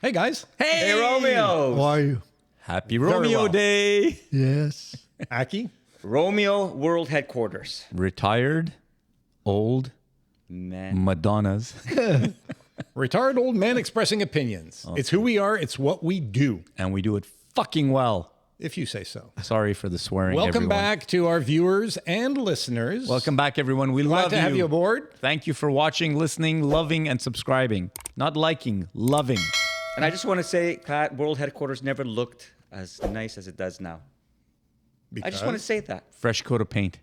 Hey, guys. Hey, Romeo. How are you? Happy Romeo well. Day. Yes. Aki? Romeo World Headquarters. Retired, old, Man. Madonnas. Retired old man expressing opinions. It's who we are. It's what we do, And we do it fucking well. if you say so. Sorry for the swearing, Welcome everyone. back to our viewers and listeners. Welcome back, everyone. We Glad love to have you aboard. Thank you for watching, listening, loving, and subscribing. Not liking, loving. And I just want to say, Pat, World Headquarters never looked as nice as it does now. I just want to say that. Fresh coat of paint.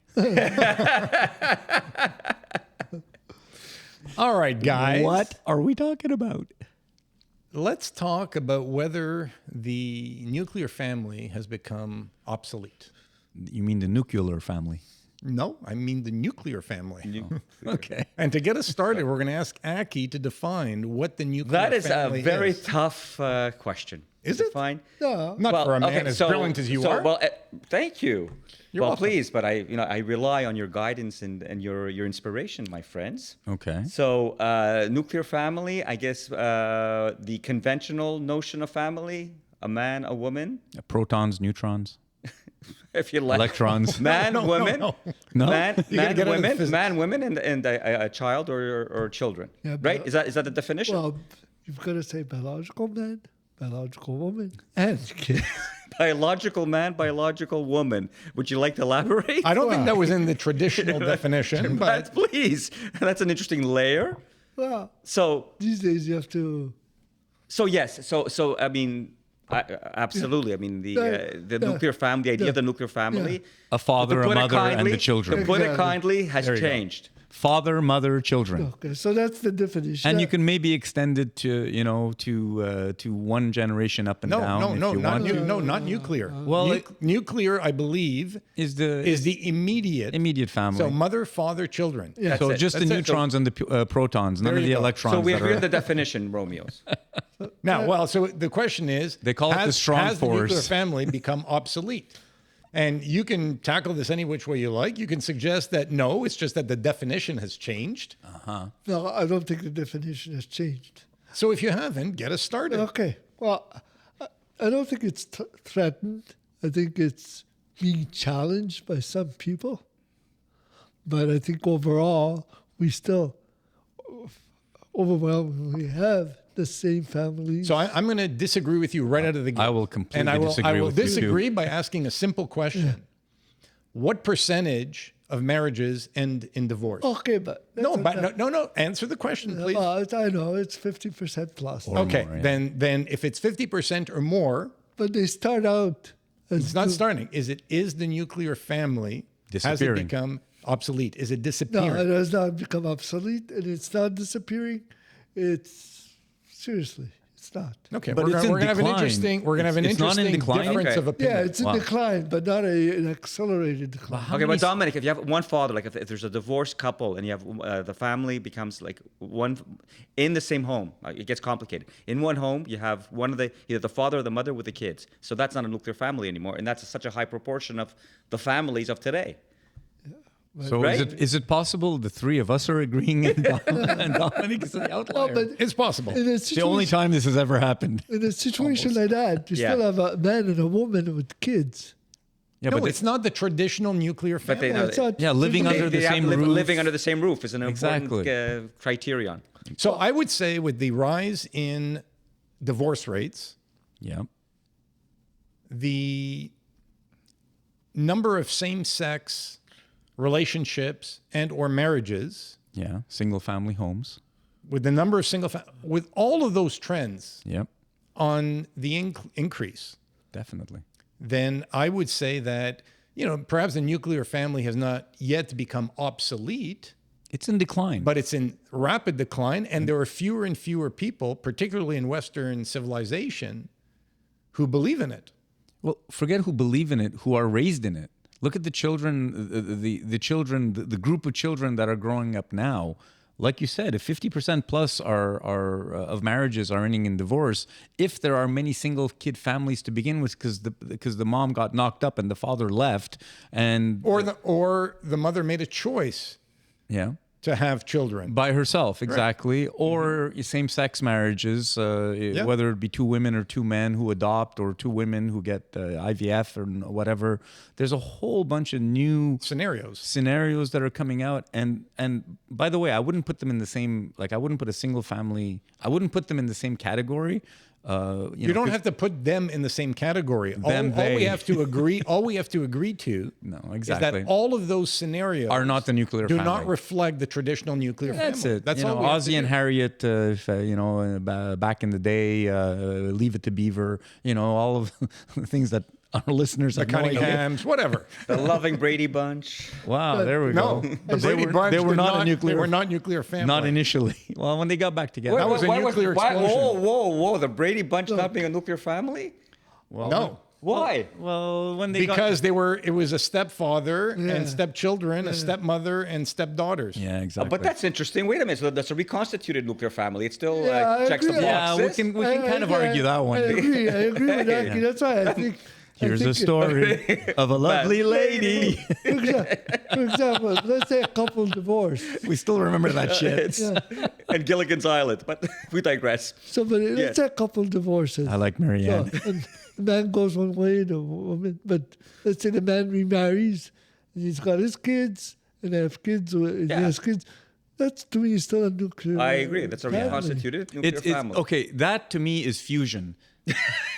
All right, guys. What are we talking about? Let's talk about whether the nuclear family has become obsolete. You mean the nuclear family? No, I mean the nuclear family. Okay. And to get us started, we're going to ask Aki to define what the nuclear That is a family very is. tough question. Is it? Fine. No. Not for a man as brilliant as you are. Well, thank you. You're well, welcome. please, but I rely on your guidance and your inspiration, my friends. Okay. So, nuclear family, I guess the conventional notion of family, a man, a woman, Protons, neutrons, if you like. electrons. Man, No, no, women, no. No? man, You gotta get out of the women, physics. man, women, and a child or children. Yeah, right? but- Is that the definition? Well, you've got to say biological man, biological woman, and kids. Biological man, biological woman. Would you like to elaborate? I don't think that was in the traditional definition, but Please, that's an interesting layer. Well, So these days you have to. yes, so I mean, absolutely. I mean, the nuclear family, the idea of the nuclear family, A father, to a put it mother, and kindly- the children. To put it Exactly. kindly, has There you go. changed. Father, mother, children. Okay, so that's the definition. And you can maybe extend it to one generation up and no, down. no, if no, you not want. not nuclear. Well, nuclear, I believe, Is is the the immediate. immediate family. So mother, father, children. Yeah. So That's it. just the That's it. neutrons and the protons, none There of you the go. electrons. So we that agree are, on the definition, Romeos. Now, well, so the question is, They call it the strong has the nuclear force. family become obsolete? And you can tackle this any which way you like. You can suggest that no, it's just that the definition has changed. No, I don't think the definition has changed. So if you haven't, get us started. Okay. Well, I don't think it's threatened. I think it's being challenged by some people. But I think overall, we still overwhelmingly have the same families. So I'm going to disagree with you right out of the gate. I will completely and I will disagree with you, too. disagree by asking a simple question. What percentage of marriages end in divorce? Okay, but no, but no. Answer the question, please. I know it's 50% plus. Okay, more, yeah. then if it's 50% or more, But they start out as it's not starting. Is the nuclear family has it Disappearing. become obsolete? Is it No, disappearing? it has not become obsolete, and it's not disappearing. It's seriously, it's not. Okay, But we're it's in going to have an decline. interesting. We're going to have an It's not in interesting decline? difference Okay. of opinion. Yeah, it's in Wow. decline, but not an accelerated decline. Okay, but Dominic, if you have one father, like if there's a divorced couple and you have the family becomes like one in the same home, it gets complicated. In one home, you have one of either the father or the mother with the kids. So that's not a nuclear family anymore, and that's such a high proportion of the families of today. So Right? is it possible the three of us are agreeing and Dominic is the outlier? No, but It's possible. in a It's the only situation, time this has ever happened. in a situation like that, you Yeah. still have a man and a woman with kids. Yeah, No, but it's not the traditional nuclear But family. they know It's not- Yeah, living under the They have same to roof. living under the same roof is an Exactly. important criterion. So I would say with the rise in divorce rates, Yeah. the number of same-sex relationships and or marriages, Yeah. Single family homes. with the number of with all of those trends Yep. on the increase, Definitely. then I would say that, perhaps the nuclear family has not yet become obsolete, It's in decline. but it's in rapid decline. And there are fewer and fewer people, particularly in Western civilization, who believe in it. well, forget who believe in it, who are raised in it. Look at the children, the children, the group of children that are growing up now. Like you said, if 50% plus of marriages are ending in divorce, if there are many single kid families to begin with, because the mom got knocked up and the father left, and Or the mother made a choice yeah, to have children. by herself, exactly, or same-sex marriages, whether it be two women or two men who adopt, or two women who get IVF or whatever. There's a whole bunch of new scenarios that are coming out, and by the way, I wouldn't put them in the same, like, I wouldn't put a single family, I wouldn't put them in the same category. You don't have to put them in the same category. All we have to agree to is that all of those scenarios are not the nuclear do family. not reflect the traditional nuclear family. That's it. That's you all know, we have to Ozzie do. and Harriet, back in the day, Leave It to Beaver, all of the things that our listeners The have no idea. Cunninghams, whatever. The loving Brady Bunch. Wow, there we No, go. the Brady Bunch They were did not a nuclear. They were not nuclear family. Not initially. Well, when they got back together. That was a nuclear explosion. Whoa! The Brady Bunch not being a nuclear family? No. Why? Well, when they Because it was a stepfather and Yeah. stepchildren, a stepmother and stepdaughters. Yeah, exactly. But that's interesting. Wait a minute. So that's a reconstituted nuclear family. It still Yeah, I checks the agree. boxes. Yeah, we can kind of argue that one. I agree with that. That's why I think. Here's a story of a lovely lady. For example, let's say a couple divorced. We still remember that shit. And Gilligan's Island. But we digress. Somebody, Yes. let's say a couple divorces. I like Marianne. So, and the man goes one way, the woman. But let's say the man remarries, and he's got his kids, and they have kids, and he has kids. That's, to me, still a nuclear I agree. That's a family. reconstituted nuclear It's family. okay. That to me is fusion,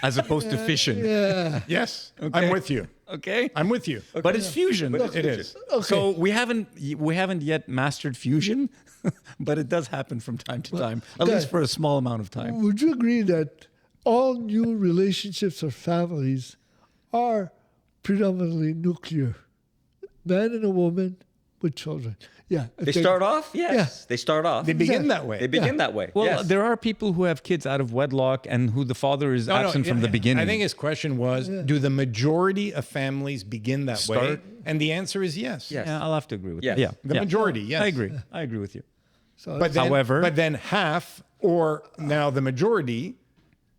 as opposed to fission. Yeah. Yes, I'm with you. Okay, I'm with you. but it's fusion. It is. So we haven't yet mastered fusion, but it does happen from time to time, at least for a small amount of time. Would you agree that all new relationships or families are predominantly nuclear? Man and a woman with children. Yeah. They start off? Yes. Yeah. They start off. They begin that way. They begin that way. Well, yes. there are people who have kids out of wedlock and who the father is absent from the beginning. I think his question was, do the majority of families begin that way? Start- And the answer is yes. Yes. Yeah, I'll have to agree with Yes. that. Yeah, The yeah. majority, yes. I agree. I agree with you. So But then, However- but then half or now the majority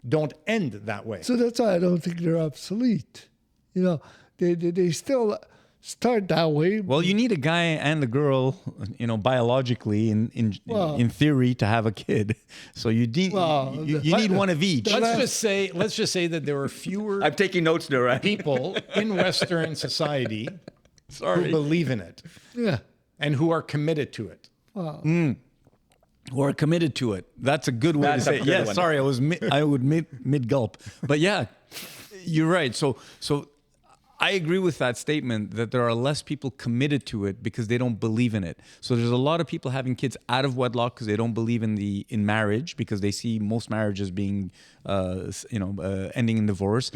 don't end that way. So that's why I don't think they're obsolete. They still start that way. Well, you need a guy and a girl, biologically, in theory, to have a kid. So you need you need one of each. Let's just say that there are fewer I'm taking notes, Nora. people in Western society who believe in it Yeah. and who are committed to it. Who are committed to it. That's a good way That's to a say it. good Yeah, one. sorry, I would mid gulp. But yeah, you're right. So I agree with that statement that there are less people committed to it because they don't believe in it. So there's a lot of people having kids out of wedlock because they don't believe in marriage, because they see most marriages being ending in divorce,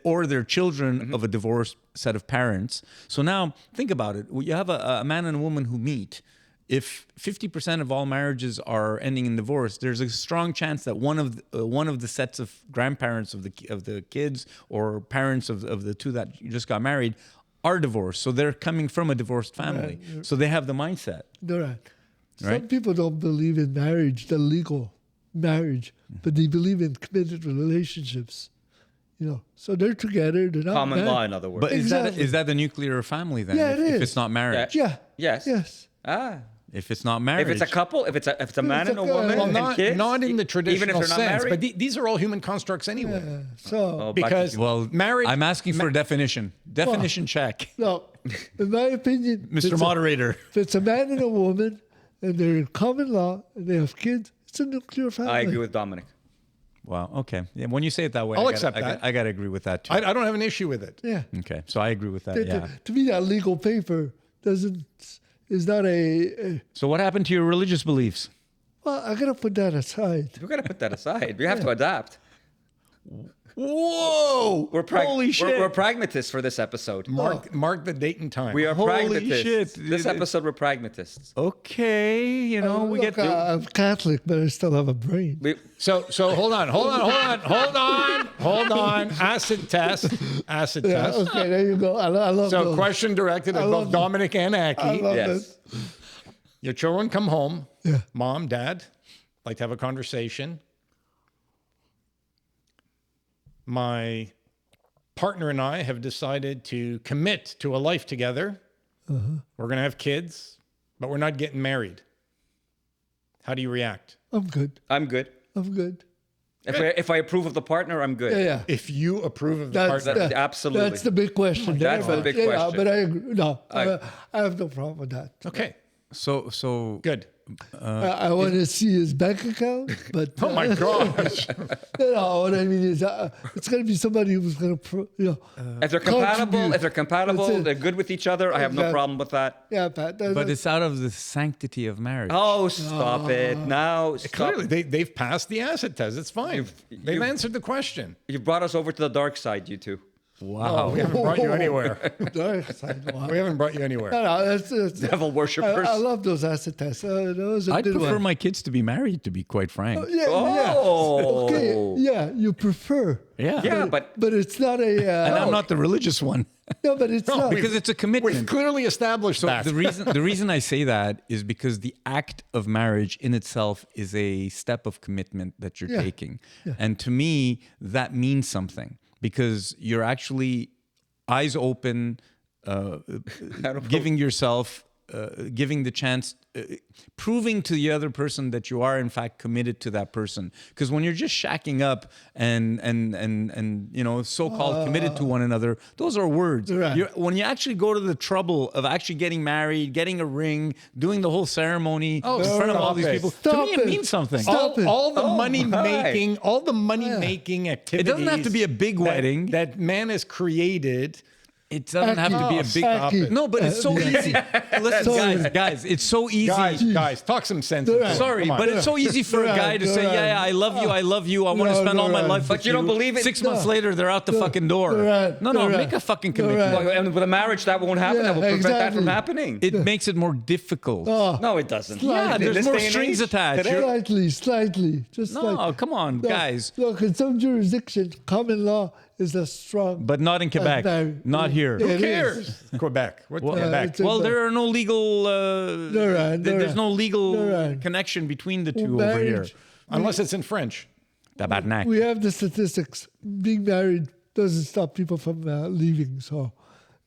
or they're children of a divorced set of parents. So now think about it. You have a man and a woman who meet. If 50% of all marriages are ending in divorce, there's a strong chance that one of the sets of grandparents of the kids or parents of the two that you just got married are divorced. So they're coming from a divorced family. Right. So they have the mindset. They're right. Some Right. people don't believe in marriage, the legal marriage, but they believe in committed relationships. So they're together. They're not Common married. law, in other words. But Exactly. is that the nuclear family then? Yeah, if, it if is. it's not marriage. Yeah. Yes. Yes. Ah. If it's not marriage. If it's a couple, if it's a man and a Well, woman Well, and kids, not in the even traditional if they're not sense, married. but these are all human constructs anyway. So, Oh, Because well, marriage, I'm asking for a definition. Definition check. no, in my opinion, Mr. Moderator. if it's a man and a woman and they're in common law and they have kids, it's a nuclear family. I agree with Dominic. Wow. Okay. Yeah, when you say it that way, I'll I accept that. I got to agree with that too. I don't have an issue with it. Yeah. Okay. So I agree with that. Yeah. To me, that legal paper is not a. So what happened to your religious beliefs? Well, I gotta put that aside. We're gonna put that aside. We have to adapt. Whoa! Holy shit! We're pragmatists for this episode. Mark the date and time. We are Holy pragmatists. shit. This episode, we're pragmatists. Okay, we Look, get. I'm Catholic, but I still have a brain. So hold on. Acid test. Yeah, test. okay, there you go. I love So those. question directed at both Dominic and I Aki. love Yes. it. Your children come home. Yeah. Mom, dad, like to have a conversation. My partner and I have decided to commit to a life together. We're going to have kids. but we're not getting married. How do you react? I'm good. I'm good. I'm good. If I approve of the partner, I'm good. Yeah. If you approve of the partner. Absolutely. That's the big question. That's the big question. But I agree. No, I have no problem with that. Okay. So Good. I want to see his bank account, but Oh my gosh. no, what I mean is, it's going to be somebody who's going to, If they're compatible, That's it. they're good with each other. I have no Exactly. problem with that. yeah, Pat. but it's out of the sanctity of marriage. Oh, stop it now! Stop. Clearly, they've passed the acid test. It's fine. They've answered the question. You brought us over to the dark side, you two. Wow. We haven't brought you anywhere. No, We haven't brought you anywhere. that's Devil worshippers. I love those acid tests. Those are I'd good prefer ones. my kids to be married, to be quite frank. Yeah, Oh. yeah. Okay, yeah, you prefer. Yeah, but It's not a. And I'm not the religious one. No, but it's not. Because it's a commitment. We've clearly established that. The reason I say that is because the act of marriage in itself is a step of commitment that you're taking. Yeah. And to me, that means something because you're actually eyes open, giving yourself, giving the chance, proving to the other person that you are in fact committed to that person. Because when you're just shacking up and so-called committed to one another, those are words. Right. When you actually go to the trouble of actually getting married, getting a ring, doing the whole ceremony in front of all these people, to me it means something. All the money making activities. It doesn't have to be a big wedding. that man has created. It doesn't have to be a big. Stop it. No, but it's so easy. Listen, guys, it's so easy. Guys, talk some sense. into it. Sorry, Come on. but it's so easy for a guy to say, yeah, I love you, I want to spend all my life with But you don't believe it? 6 months later, they're out the fucking door. No, make a fucking commitment. Well, and with a marriage, that won't happen. That will prevent that from happening. It makes it more difficult. No, it doesn't. Yeah, In there's this more day and strings age, attached. today- Slightly. Just No, come on, No, guys. Look, in some jurisdictions, common law is a strong. But not in Quebec. no. Not here. Yeah, Who it cares? is. Quebec. What Well, Quebec? it's Well, there are no legal. There's no legal right. connection between the two Well, over here. marriage- Unless it's in French. Tabarnak. We have the statistics. Being married doesn't stop people from leaving. So,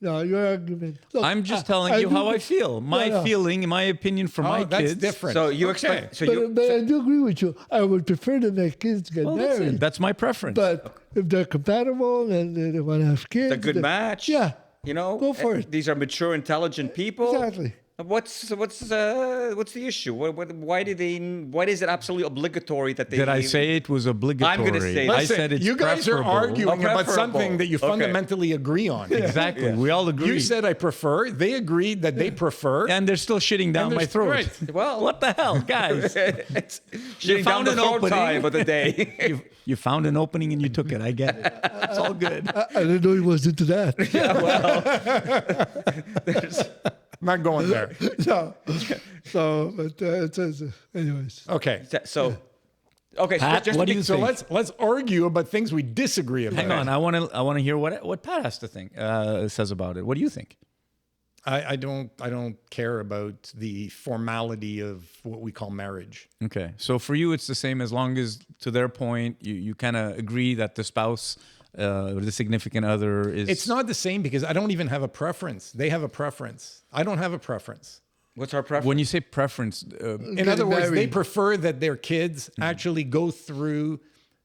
no, your argument. Look, I'm just telling you how I feel. My feeling, my opinion for my that's kids. different. So you Okay. expect? So But, you. but I do agree with you. I would prefer that my kids get Well, that's married. it. That's my preference. But if they're compatible and they want to have kids, A good match. Yeah, You know, Go for it. These are mature, intelligent people. exactly. What's the issue? Why is it absolutely obligatory that they? Did I say it was obligatory? I'm gonna say- I Listen, said it's you guys are preferable. arguing about Preferable. something that you Okay. fundamentally agree on. Exactly. We all agree. You said I prefer. They agreed that they prefer. and they're still shitting down And my there's- throat. right. Well, What the hell, guys? it's shitting down found the an throat opening. time of the day. You found an opening and you took it. I get it. It's all good. I didn't know he was into that. I'm not going there. But anyways. Okay. So, okay. Pat, so just what to do be- you So think? let's argue about things we disagree about. Hang on. I want to hear what Pat has to think says about it. What do you think? I don't care about the formality of what we call marriage. Okay. So for you, it's the same as long as, to their point, you kind of agree that the spouse or the significant other is. It's not the same because I don't even have a preference. They have a preference. I don't have a preference. What's our preference? When you say preference, In other words, they married. prefer that their kids actually go through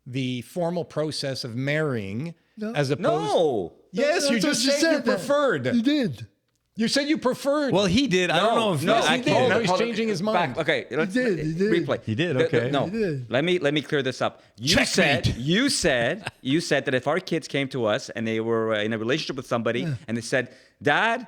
the formal process of marrying as opposed. No. Yes, you That's just what said you that. preferred. You did. You said you preferred. well, he did. I don't know if no, Yes, he actually- did. Now hold he's on. changing his mind. Back. Okay, let's did, he did. replay. He did, The- okay. no, He did. let me clear this up. You said that if our kids came to us and they were in a relationship with somebody and they said, "Dad,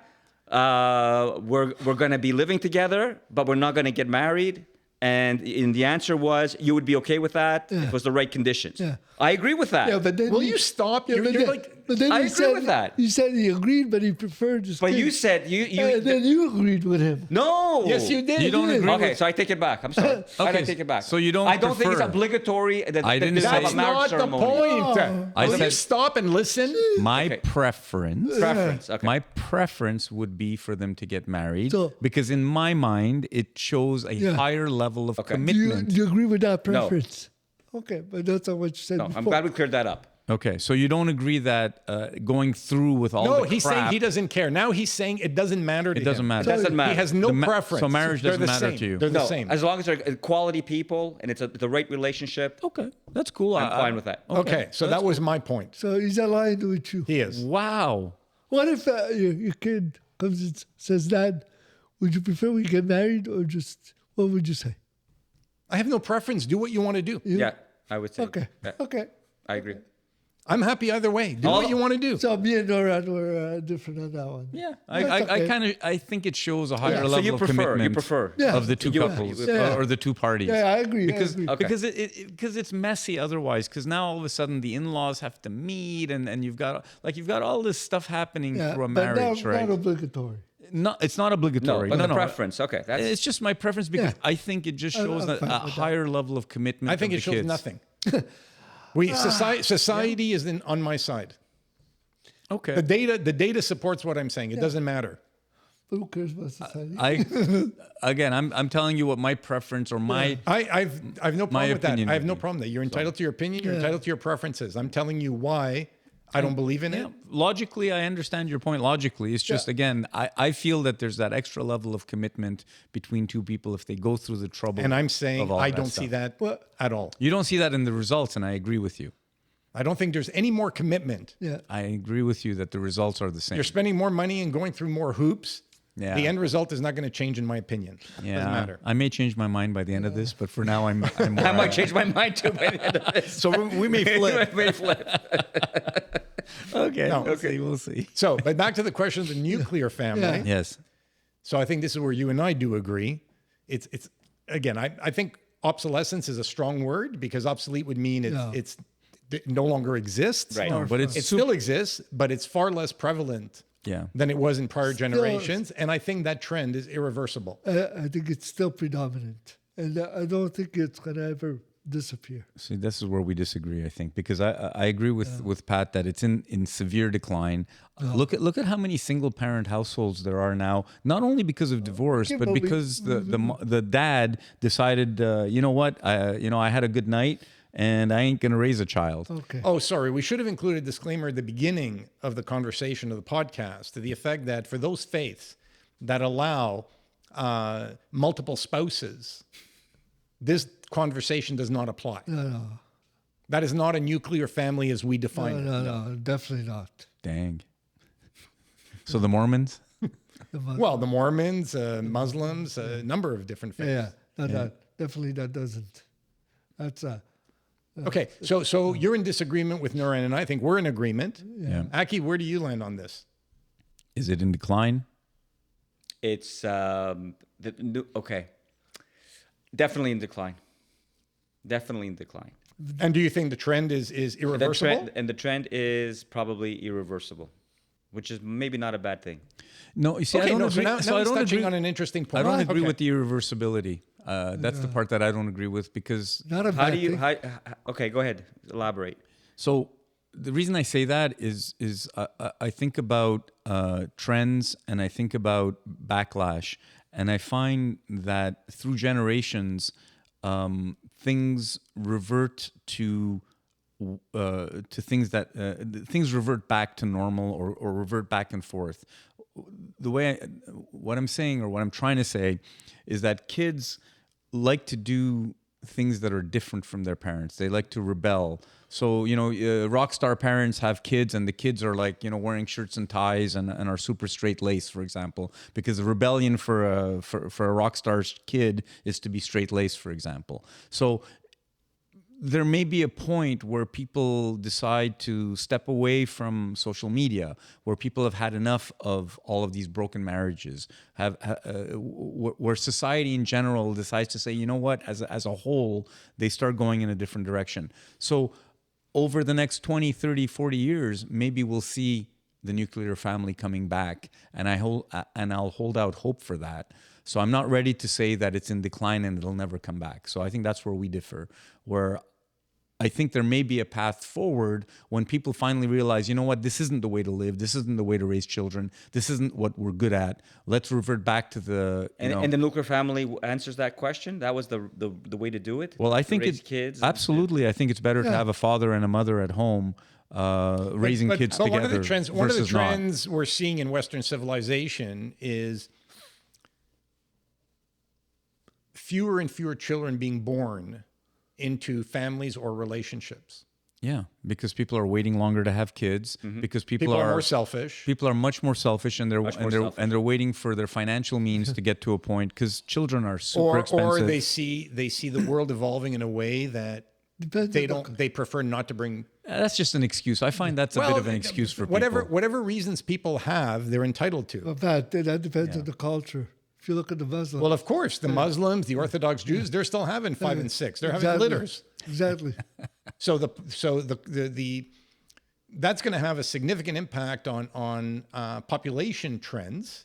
we're going to be living together, but we're not going to get married." And the answer was, you would be okay with that. It was the right conditions. Yeah. I agree with that. Yeah, but then Will you stop? Yeah, You're but then, like, but then I he agree said, with that. He said he agreed, but he preferred his But kids. you said And then you agreed with him. no. yes, you did. You don't agree Okay, with. so I take it back. I'm sorry. Okay, I take it back. so you don't I don't think it's prefer. obligatory that, I didn't that say- they have That's a marriage not the ceremony. point. No. I Will you said- stop and listen? My Okay. preference. Preference. Okay. My preference would be for them to get married So- because in my mind it shows a higher level of Do you, commitment. do you agree with that preference? Okay, but that's not what you said no, before. I'm glad we cleared that up. Okay, so you don't agree that going through with all the crap... No, he's saying he doesn't care. Now he's saying it doesn't matter to him. It doesn't matter. It doesn't matter. He has no preference. So marriage doesn't matter same. to you? They're the No, same. as long as they're quality people and it's the right relationship. Okay, that's cool. I'm fine with that. Okay, so that was my point. So he's aligned with you. He is. Wow. What if your kid comes and says, Dad, would you prefer we get married or just, what would you say? I have no preference. Do what you want to do. Yeah, I would say. Okay. Yeah, Okay. I agree. I'm happy either way. Do what you want to do. So me and Noran were different on that one. Yeah, okay. I think it shows a higher So level you of prefer. commitment You prefer. Yeah. of the two couples or the two parties. Yeah, I agree. Because I agree. Okay. because it's messy otherwise. Because now all of a sudden the in-laws have to meet and you've got all this stuff happening through a but marriage, not, right? Not obligatory. No, it's not obligatory. No, but the no. preference. Okay, that's It's just my preference because Yeah. I think it just shows I'm a fine with that. higher level of commitment. I think of it the shows kids. nothing. Society is on my side. Okay. The data supports what I'm saying. It doesn't matter. But who cares about society? I'm telling you what my preference or my I've no problem with that. opinion I have would no be. problem with that. You're entitled to your opinion. You're entitled to your preferences. I'm telling you why I don't believe in it. logically, I understand your point. Logically, it's just again, I feel that there's that extra level of commitment between two people if they go through the trouble. And I'm saying of all I that don't stuff. see that at all. You don't see that in the results, and I agree with you. I don't think there's any more commitment. Yeah. I agree with you that the results are the same. You're spending more money and going through more hoops. Yeah. The end result is not going to change, in my opinion. Yeah, Doesn't matter. I may change my mind by the end of this, but for now, I'm I might change my mind too by the end of this. So we may flip. May flip. okay. No. We'll see. So, but back to the question of the nuclear family. Yeah. Yes. So I think this is where you and I do agree. It's again, I think obsolescence is a strong word because obsolete would mean it no longer exists. Right. No, but It still exists, but it's far less prevalent than it was in prior generations. And I think that trend is irreversible. I think it's still predominant. And I don't think it's going to ever disappear. See, this is where we disagree, I think, because I agree with Pat that it's in severe decline. Look at how many single parent households there are now, not only because of divorce, but because the dad decided, you know what, I had a good night and I ain't gonna raise a child. Okay. Oh, sorry. We should have included a disclaimer at the beginning of the conversation of the podcast to the effect that for those faiths that allow multiple spouses, this conversation does not apply. No. That is not a nuclear family as we define it. No, definitely not. Dang. So the Mormons? Well, the Mormons, Muslims, a number of different faiths. Definitely that doesn't. That's Okay, so you're in disagreement with Nuran, and I think we're in agreement. Yeah. Aki, where do you land on this? Is it in decline? It's okay. Definitely in decline. Definitely in decline. And do you think the trend is irreversible? The trend is probably irreversible, which is maybe not a bad thing. No, you see, Okay, I don't no, agree. so now I it's don't touching agree. on an interesting I point. don't agree Okay. with the irreversibility. That's the part that I don't agree with because not a How bad do you? thing. Okay, go ahead. Elaborate. So the reason I say that is I think about trends and I think about backlash, and I find that through generations, things revert to things that things revert back to normal or revert back and forth. The way what I'm saying or what I'm trying to say is that kids like to do things that are different from their parents. They like to rebel. So, rock star parents have kids and the kids are like, wearing shirts and ties and are super straight laced, for example, because the rebellion for a rock star's kid is to be straight laced, for example. So there may be a point where people decide to step away from social media, where people have had enough of all of these broken marriages, where society in general decides to say, you know what, as a whole, they start going in a different direction. So over the next 20, 30, 40 years, maybe we'll see the nuclear family coming back, and I'll hold out hope for that. So I'm not ready to say that it's in decline and it'll never come back. So I think that's where we differ, where I think there may be a path forward when people finally realize, you know what, this isn't the way to live. This isn't the way to raise children. This isn't what we're good at. Let's revert back to the... And the nuclear family answers that question? That was the way to do it? Well, I think raise kids? Absolutely. I think it's better to have a father and a mother at home raising kids but together. one of the trends versus not. we're seeing in Western civilization is fewer and fewer children being born into families or relationships. Yeah, because people are waiting longer to have kids. Because People are more selfish. People are much more selfish, and they're waiting for their financial means to get to a point. Because children are super expensive. Or they see the world evolving in a way that they prefer not to bring. That's just an excuse. I find that's a bit of an excuse for people. Whatever reasons people have, they're entitled to. But that depends on the culture. If you look at the Muslims. Well, of course, the Muslims, the Orthodox Jews, they're still having 5 and 6. They're having litters. Exactly. So that's going to have a significant impact on population trends,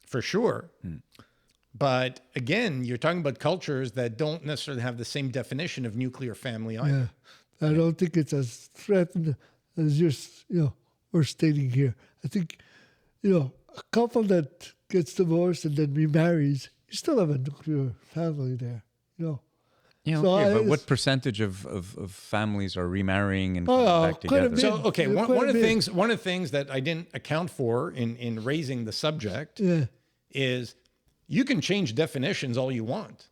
for sure. But again, you're talking about cultures that don't necessarily have the same definition of nuclear family either. Yeah, I don't think it's as threatened as we're stating here. I think, a couple that gets divorced and then remarries, you still have a nuclear family there, Yeah, So okay, but what percentage of families are remarrying and coming back quite a together? bit. So, okay, Yeah, one of quite the things that I didn't account for in raising the subject is you can change definitions all you want.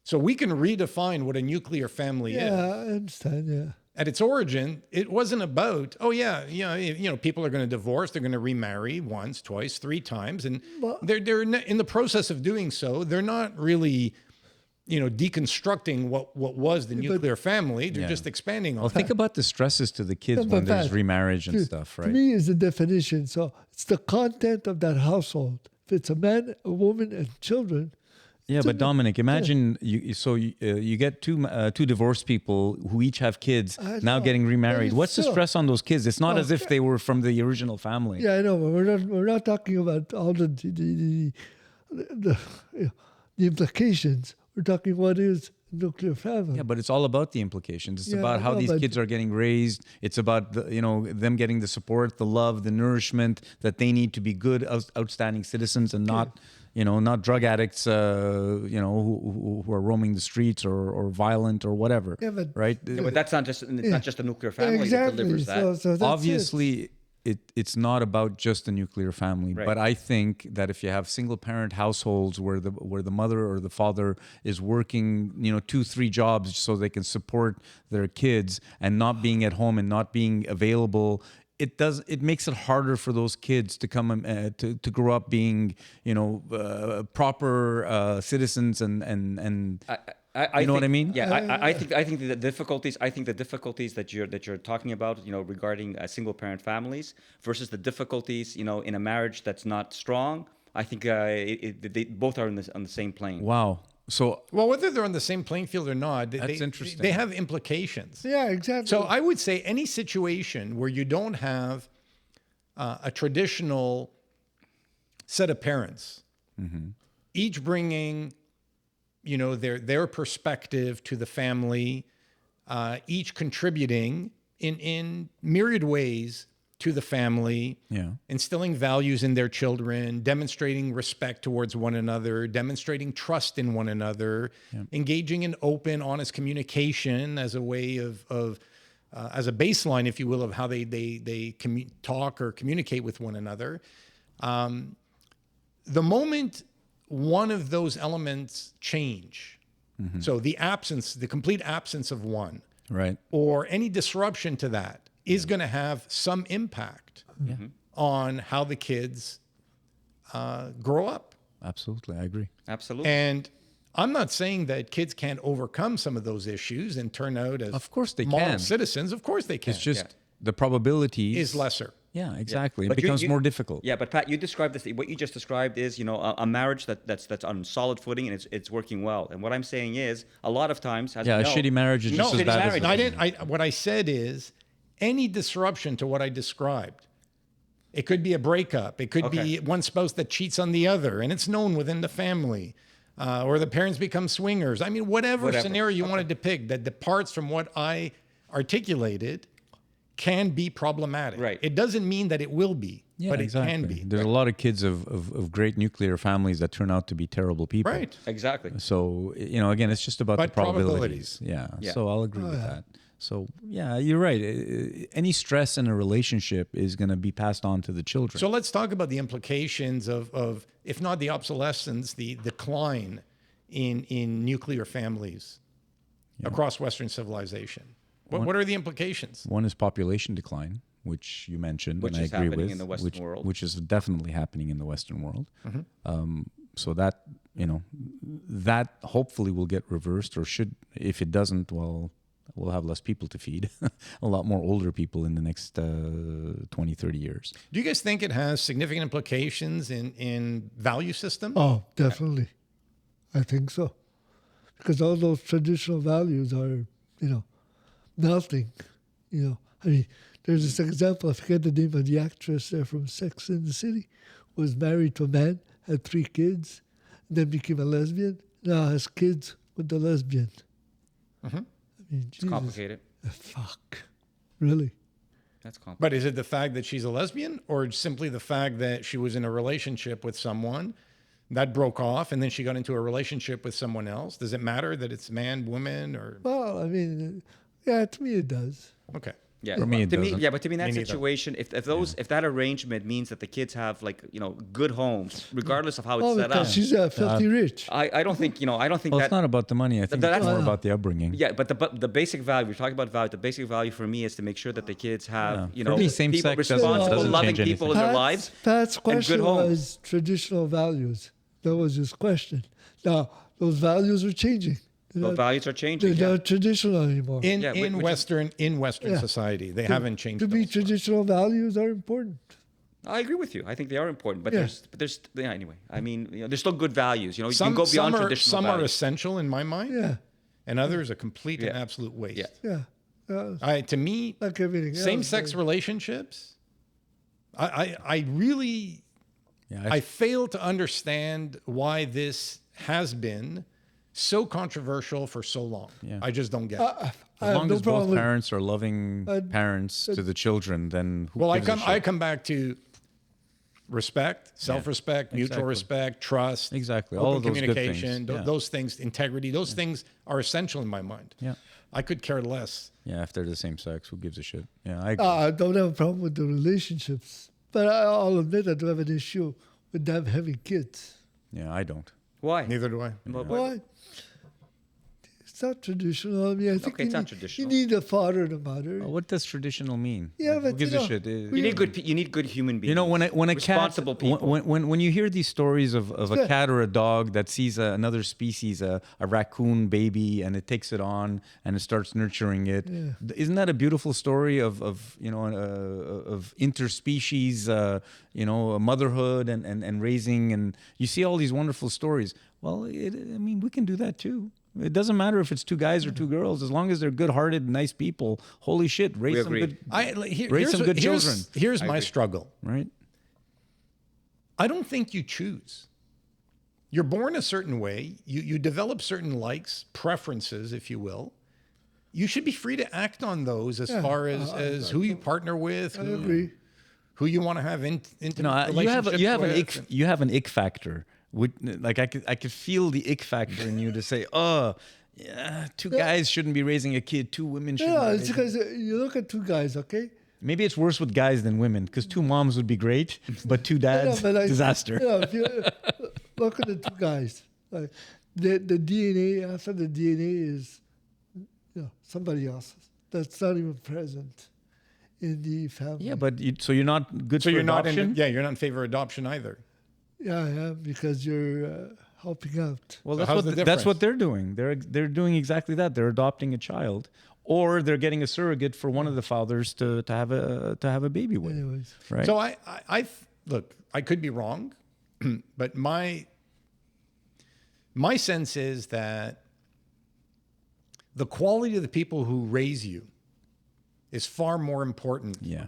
So we can redefine what a nuclear family is. Yeah, I understand, yeah. At its origin, it wasn't about, people are going to divorce, they're going to remarry once, twice, 3 times, and they're in the process of doing so. They're not really, deconstructing what was the nuclear family. They're just expanding on. Well, think about the stresses to the kids when there's remarriage and stuff, right? To me, is the definition. So it's the content of that household. If it's a man, a woman, and children. Yeah, but Dominic, imagine you get two divorced people who each have kids now getting remarried. What's the stress on those kids? It's not as if they were from the original family. Yeah, I know, but we're not talking about all the implications. We're talking what is nuclear family. Yeah, but it's all about the implications. It's about how these kids are getting raised. It's about them getting the support, the love, the nourishment that they need to be good, outstanding citizens, and not drug addicts, who are roaming the streets or violent or whatever. Yeah, but, right? Yeah, but that's not just a nuclear family that delivers that. So that's Obviously, it's not about just the nuclear family, Right. but I think that if you have single parent households where the mother or the father is working, 2-3 jobs so they can support their kids and not being at home and not being available, it makes it harder for those kids to come to grow up being proper citizens and you know what I mean? Yeah, I think the difficulties that you're talking about, regarding single parent families versus the difficulties, in a marriage that's not strong. I think they both are on the same plane. Wow. So, well, whether they're on the same playing field or not, that's interesting. They have implications. Yeah, exactly. So I would say any situation where you don't have a traditional set of parents, each bringing, their perspective to the family, each contributing in myriad ways to the family, instilling values in their children, demonstrating respect towards one another, demonstrating trust in one another, engaging in open, honest communication as a way of as a baseline, if you will, of how they talk or communicate with one another. The moment one of those elements change, so the complete absence of one, right, or any disruption to that, is going to have some impact on how the kids grow up. Absolutely, I agree. Absolutely. And I'm not saying that kids can't overcome some of those issues and turn out as of course they moral can. citizens. Of course they can. It's just the probability is lesser. Yeah, exactly. Yeah. It becomes more difficult. Yeah, but Pat, you described this. What you just described is, a marriage that's on solid footing and it's working well. And what I'm saying is, a lot of times, as a shitty marriage is just as bad as what I said is, any disruption to what I described, it could be a breakup. It could be one spouse that cheats on the other, and it's known within the family, or the parents become swingers. I mean, whatever scenario you want to depict that departs from what I articulated can be problematic. Right. It doesn't mean that it will be, but it can be. There's a lot of kids of great nuclear families that turn out to be terrible people. Right. Exactly. So, again, it's just about the probabilities. probabilities. Yeah. So I'll agree with that. So yeah, you're right. Any stress in a relationship is going to be passed on to the children. So let's talk about the implications of if not the obsolescence, the decline in nuclear families across Western civilization. What are the implications? One is population decline, which you mentioned, Which and I is agree happening with, in the Western world. which is definitely happening in the Western world. So that that hopefully will get reversed, or should. If it doesn't, well, we'll have less people to feed, a lot more older people in the next 20, 30 years. Do you guys think it has significant implications in value systems? Oh, definitely. I think so. Because all those traditional values are, nothing. I mean, there's this example, I forget the name of the actress there from Sex and the City, was married to a man, had 3 kids, then became a lesbian, now has kids with the lesbian. Mm-hmm. I mean, It's complicated. Fuck. Really? That's complicated. But is it the fact that she's a lesbian, or simply the fact that she was in a relationship with someone that broke off and then she got into a relationship with someone else? Does it matter that it's man, woman, or? Well, I mean, yeah, to me it does. Okay. Yeah, For me, it to me, doesn't. yeah, but to me, in that Me neither. situation, if that arrangement means that the kids have good homes, regardless of how it's Oh, set up, because she's filthy rich. I don't think I don't think Well, that. it's not about the money. I think that's- it's more No. about the upbringing. Yeah, but the basic value we're talking about value. The basic value for me is to make sure that the kids have Yeah. For me, same people sex doesn't- responsible, doesn't loving change people anything. in their lives. Pat's question homes. was traditional values. That was his question. Now, those values are changing. They're The not, values are changing. they're Yeah. not traditional anymore. In Yeah, in which is- Western Yeah. society, they haven't changed. To me, those. traditional values are important. I agree with you. I think they are important, but Yeah. there's anyway. I mean, there's still good values. You Some, can go beyond some are traditional some are values. essential in my mind, Yeah, and others are complete and Yeah. absolute waste. Yeah. yeah. To me, Like everything else. same-sex relationships, I really Yeah, I fail to understand why this has been so controversial for so long. Yeah. I just don't get it. I as have long no as problem both with- parents are loving parents to the children, then who Well, I gives a come shit? I come back to respect, self-respect, mutual exactly. respect, trust, Exactly. open All of those good communication, things. Yeah. those things, integrity, those things are essential in my mind. Yeah. I could care less. Yeah, if they're the same sex, who gives a shit? Yeah, I agree. I don't have a problem with the relationships, but I'll admit I do have an issue with them having kids. Yeah, I don't. Why? Neither do I. But Why? It's not traditional. I mean, I think Okay, it's not traditional. You need a father and a mother. Well, what does traditional mean? Yeah, Like, but who gives you a know, shit? You need good human beings. You know, when a responsible cat, people. when you hear these stories of a Yeah. cat or a dog that sees another species, a raccoon baby, and it takes it on and it starts nurturing it, isn't that a beautiful story of interspecies, motherhood and raising, and you see all these wonderful stories. Well, I mean, we can do that too. It doesn't matter if it's 2 guys or 2 girls, as long as they're good-hearted, nice people. Holy shit, raise We some agree. good, Raise raise some good children, Here's I my agree. struggle. right? I don't think you choose. You're born a certain way. You develop certain likes, preferences, if you will. You should be free to act on those as Yeah, far as who you partner with, I agree. who you want to have intimate No, relationships you have an with. ick, you have an ick factor. Like I could feel the ick factor in you to say, oh, yeah, 2 guys shouldn't be raising a kid, 2 women shouldn't. Yeah, be it's raising-" because you look at 2 guys, okay? Maybe it's worse with guys than women because 2 moms would be great, but 2 Yeah, dads, but disaster. If you look at the 2 guys, like the DNA, after the DNA is somebody else's. That's not even present in the family. Yeah, but so you're not good So for you're not adoption? you're not in favor of adoption either. Yeah, I am, because you're helping out. Well, So that's how's what the that's what difference? they're doing. They're doing exactly that. They're adopting a child, or they're getting a surrogate for one of the fathers to have a baby with. Anyways, Right? So look, I could be wrong, but my sense is that the quality of the people who raise you is far more important yeah.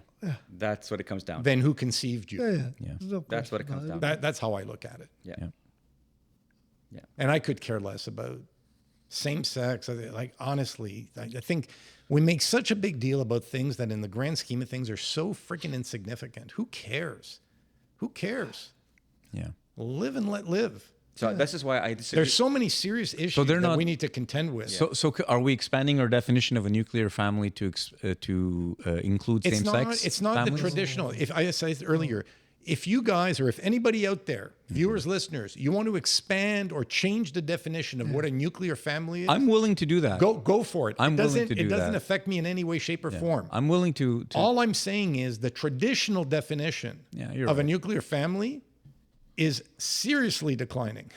That's what it comes down to. than who conceived you. yeah. Yeah. There's no That's what it question comes about down to. That's how I look at it. Yeah. Yeah. And I could care less about same sex. Like, honestly, I think we make such a big deal about things that in the grand scheme of things are so freaking insignificant. Who cares? Who cares? Yeah. Live and let live. So this is why I disagree. There's so many serious issues they're that not- we need to contend with. So are we expanding our definition of a nuclear family to include It's same-sex not. It's not families? the traditional. If I said earlier, if you guys or if anybody out there, viewers, listeners, you want to expand or change the definition of what a nuclear family is, I'm willing to do that. go for it. I'm it doesn't. willing to do it doesn't that. affect me in any way, shape, or form. I'm willing to All I'm saying is the traditional definition Yeah, you're of a right. nuclear family is seriously declining.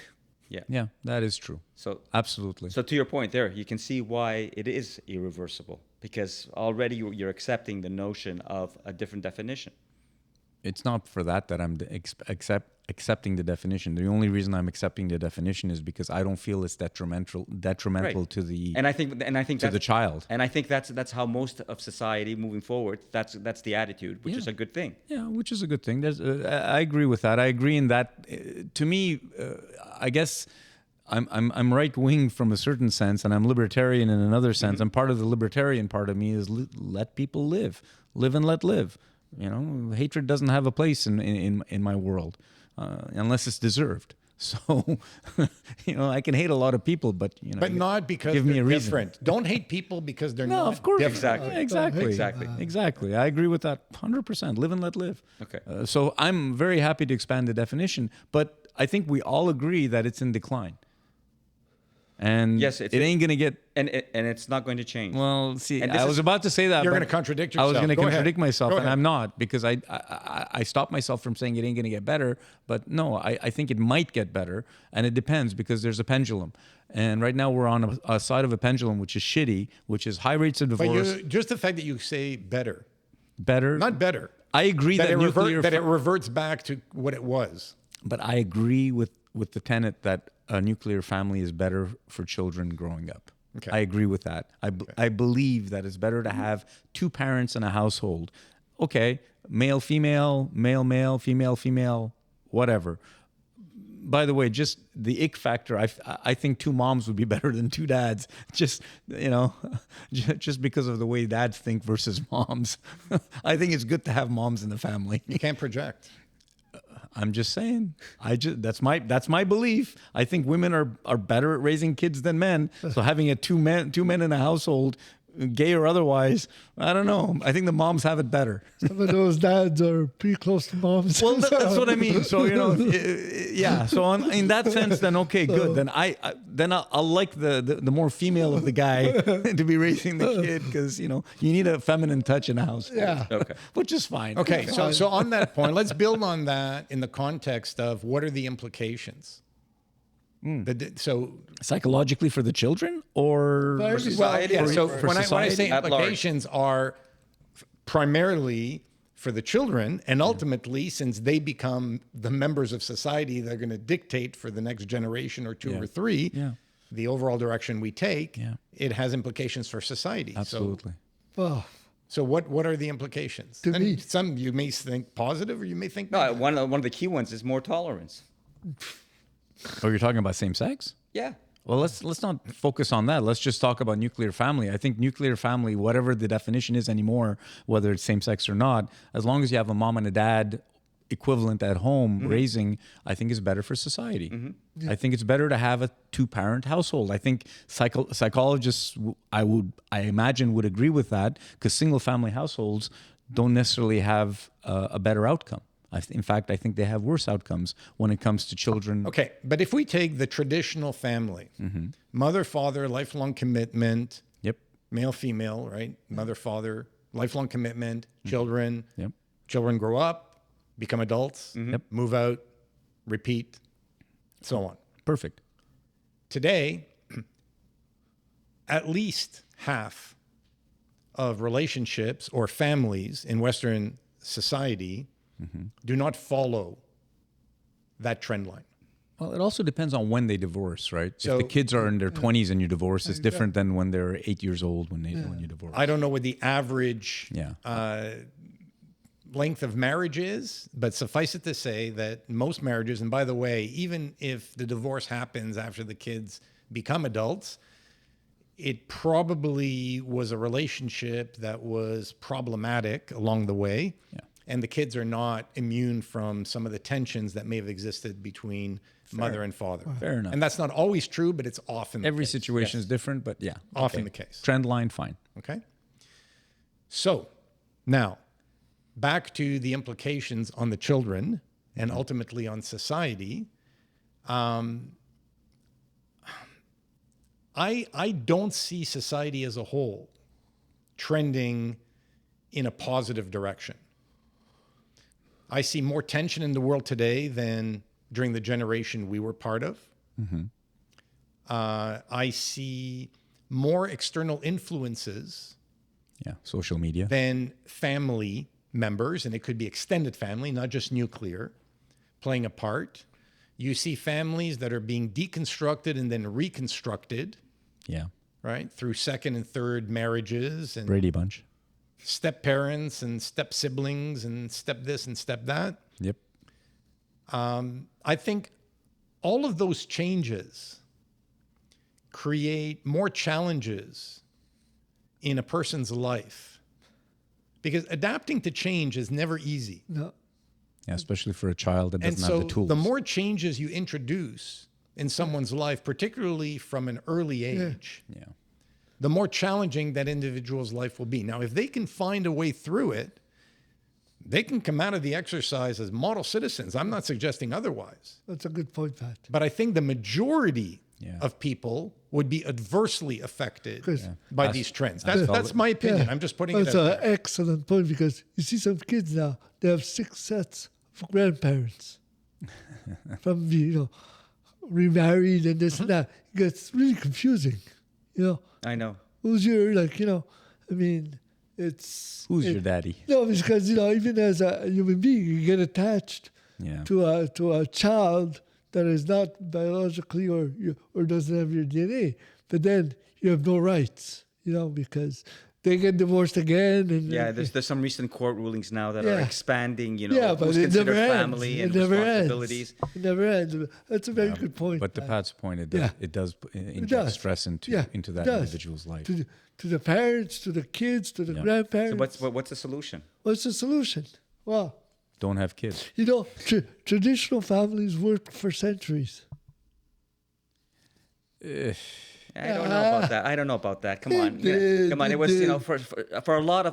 yeah, that is true. So Absolutely. So to your point there, you can see why it is irreversible, because already you're accepting the notion of a different definition. It's not for that I'm accepting the definition. The only reason I'm accepting the definition is because I don't feel it's detrimental Right. to the And I think to that's, the child. And I think that's how most of society moving forward. That's the attitude, which is a good thing. Yeah, which is a good thing. I agree with that. I agree in that. To me, I guess I'm right wing from a certain sense, and I'm libertarian in another sense. And part of the libertarian part of me is let people live and let live. You know, hatred doesn't have a place in my world unless it's deserved. So, you know, I can hate a lot of people, but you know, But not because give me they're a reason. different. Don't hate people because they're No, not of course, different. Exactly. exactly, Exactly. I agree with that 100%. Live and let live. Okay. So I'm very happy to expand the definition, but I think we all agree that it's in decline. And Yes, it ain't gonna get. And it's not going to change. Well, see, And this I was is- about to say that. You're but gonna contradict I was yourself. going to Go ahead. contradict myself, Go and ahead. I'm not, because I stopped myself from saying it ain't going to get better. But no, I think it might get better, and it depends because there's a pendulum, and right now we're on a side of a pendulum which is shitty, which is high rates of But divorce. just the fact that you say better, Better, not better, I agree that, it nuclear. that it reverts back to what it was. But I agree with the tenet that a nuclear family is better for children growing up. Okay. I agree with that. I believe that it's better to have two parents in a household. Okay, male, female, male, male, female, female, whatever. By the way, just the ick factor, I think two moms would be better than two dads. Just, you know, just because of the way dads think versus moms. I think it's good to have moms in the family. You can't project. I'm just saying. That's my belief. I think women are better at raising kids than men. So having two men in a household, gay or otherwise, I don't know. I think the moms have it better. Some of those dads are pretty close to moms. Well, that's what I mean. So you know, yeah. So in that sense, then okay, good. Then I'll like the more female of the guy to be raising the kid, because you know you need a feminine touch in the house. Yeah. Okay. Which is fine. Okay, so on that point, let's build on that in the context of what are the implications. So Psychologically for the children, or For society, yeah, or so for when I say society? At large. implications are primarily for the children, and ultimately, since they become the members of society, they're going to dictate for the next generation or two or three Yeah. the overall direction we take. Yeah. It has implications for society. absolutely. Well, So what are the implications? To And me- some you may think positive, or you may think No, negative. one of the key ones is more tolerance. Oh, you're talking about same sex? Yeah. Well, let's not focus on that. Let's just talk about nuclear family. I think nuclear family, whatever the definition is anymore, whether it's same sex or not, as long as you have a mom and a dad equivalent at home raising, I think is better for society. I think it's better to have a two-parent household. I think psychologists, I imagine, would agree with that, because single-family households don't necessarily have a better outcome. In fact, I think they have worse outcomes when it comes to children. Okay, but if we take the traditional family, mother, father, lifelong commitment, Yep. male, female, right? Mother, father, lifelong commitment, children. Yep. Children grow up, become adults, Yep. move out, repeat, so on. Perfect. Today, at least half of relationships or families in Western society do not follow that trend line. Well, it also depends on when they divorce, right? So- if the kids are in their 20s and you divorce, it's different than when they're 8 years old when you divorce. I don't know what the average Yeah. length of marriage is, but suffice it to say that most marriages, and by the way, even if the divorce happens after the kids become adults, it probably was a relationship that was problematic along the way. Yeah. and the kids are not immune from some of the tensions that may have existed between mother and father. Fair enough. And that's not always true, but it's often Every the case. situation Yes. is different, but yeah. Often okay. the case. Trend line, fine. Okay. So now back to the implications on the children and ultimately on society. I don't see society as a whole trending in a positive direction. I see more tension in the world today than during the generation we were part of. I see more external influences Yeah, social media. than family members, and it could be extended family, not just nuclear, playing a part. You see families that are being deconstructed and then reconstructed, Yeah, right, through second and third marriages and Brady Bunch. step parents and step siblings and step this and step that. Yep. I think all of those changes create more challenges in a person's life because adapting to change is never easy. No. Yeah, especially for a child that And doesn't so have the tools. the more changes you introduce in someone's life, particularly from an early age, yeah. the more challenging that individual's life will be. Now, if they can find a way through it, they can come out of the exercise as model citizens. I'm not suggesting otherwise. That's a good point, Pat. But I think the majority Yeah. of people would be adversely affected Chris. by That's- these trends. that's That's my opinion. Yeah. I'm just putting it That's out an there. excellent point because you see some kids now, they have 6 sets of grandparents from remarried and this and that. It gets really confusing. I know. Who's your, I mean, it's... Who's your daddy? No, because, even as a human being, you get attached Yeah. to a child that is not biologically or doesn't have your DNA. But then you have no rights, because they get divorced again. And Yeah, there's some recent court rulings now that are Yeah. expanding, yeah, but who's it considered never family ends. and It never responsibilities. ends. It never ends. That's a very good point. But to Pat. Pat's point, Yeah. it does inject does. stress into Yeah, into it that does. individual's life. To the parents, to the kids, to the Yeah. grandparents. So what's the solution? What's the solution? Well, Don't have kids. traditional families worked for centuries. I don't know about that. I don't know about that. Come on, come on. It was for a lot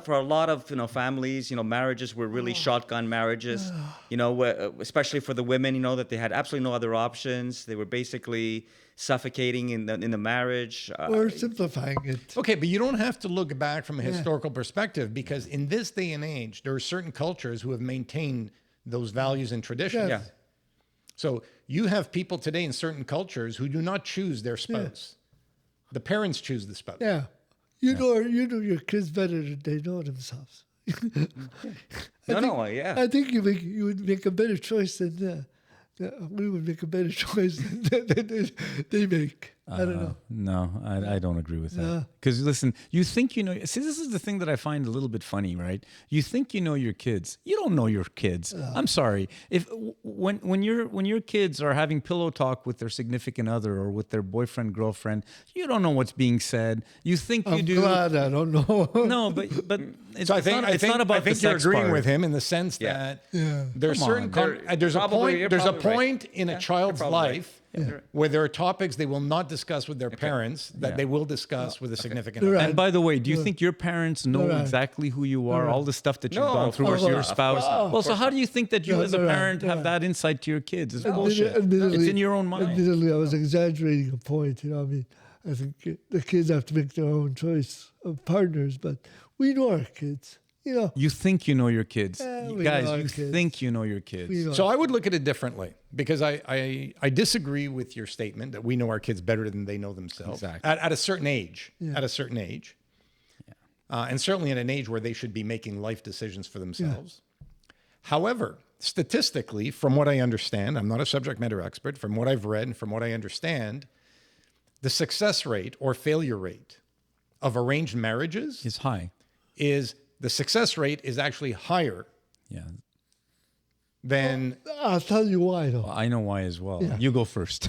of families, marriages were really shotgun marriages. Especially for the women, that they had absolutely no other options. They were basically suffocating in the marriage. We're simplifying it. Okay, but you don't have to look back from a historical perspective because in this day and age, there are certain cultures who have maintained those values and traditions. Yeah. So you have people today in certain cultures who do not choose their spouse. The parents choose the spouse. Yeah. You know your kids better than they know themselves. Yeah. I think you would make a better choice than we would make a better choice than they make. I don't know. No, I don't agree with that. Because listen, you think you know. See, this is the thing that I find a little bit funny, right? You think you know your kids. You don't know your kids. I'm sorry. If when your kids are having pillow talk with their significant other or with their boyfriend girlfriend, you don't know what's being said. You think you I'm do. glad I don't know. No, but it's, So I it's think not, it's not about I think the you're sex agreeing part. with him in the sense that there's Come certain on. there's You're a probably point right. in a child's probably right. life where there are topics they will not discuss with their parents that they will discuss with a significant other. Right. And by the way, do you think your parents know Right. exactly who you are, all the stuff that you've No, gone of through course with your not. Of spouse? course not. Well, so how do you think that you No, as a no, parent no. have that insight to your kids? It's bullshit. Admittedly- It's in your own mind. Admittedly, I was exaggerating a point. I think the kids have to make their own choice of partners, but we know our kids. You think you know your kids. we Guys, know our you kids. think you know your kids. We know. So I would look at it differently because I disagree with your statement that we know our kids better than they know themselves Exactly. at a certain age. At a certain age, and certainly at an age where they should be making life decisions for themselves. However, statistically, from what I understand, I'm not a subject matter expert. From what I've read and from what I understand, the success rate or failure rate of arranged marriages It's high. is the success rate is actually higher Yeah. than I'll tell you why, though. I know why as well. Yeah. You go first.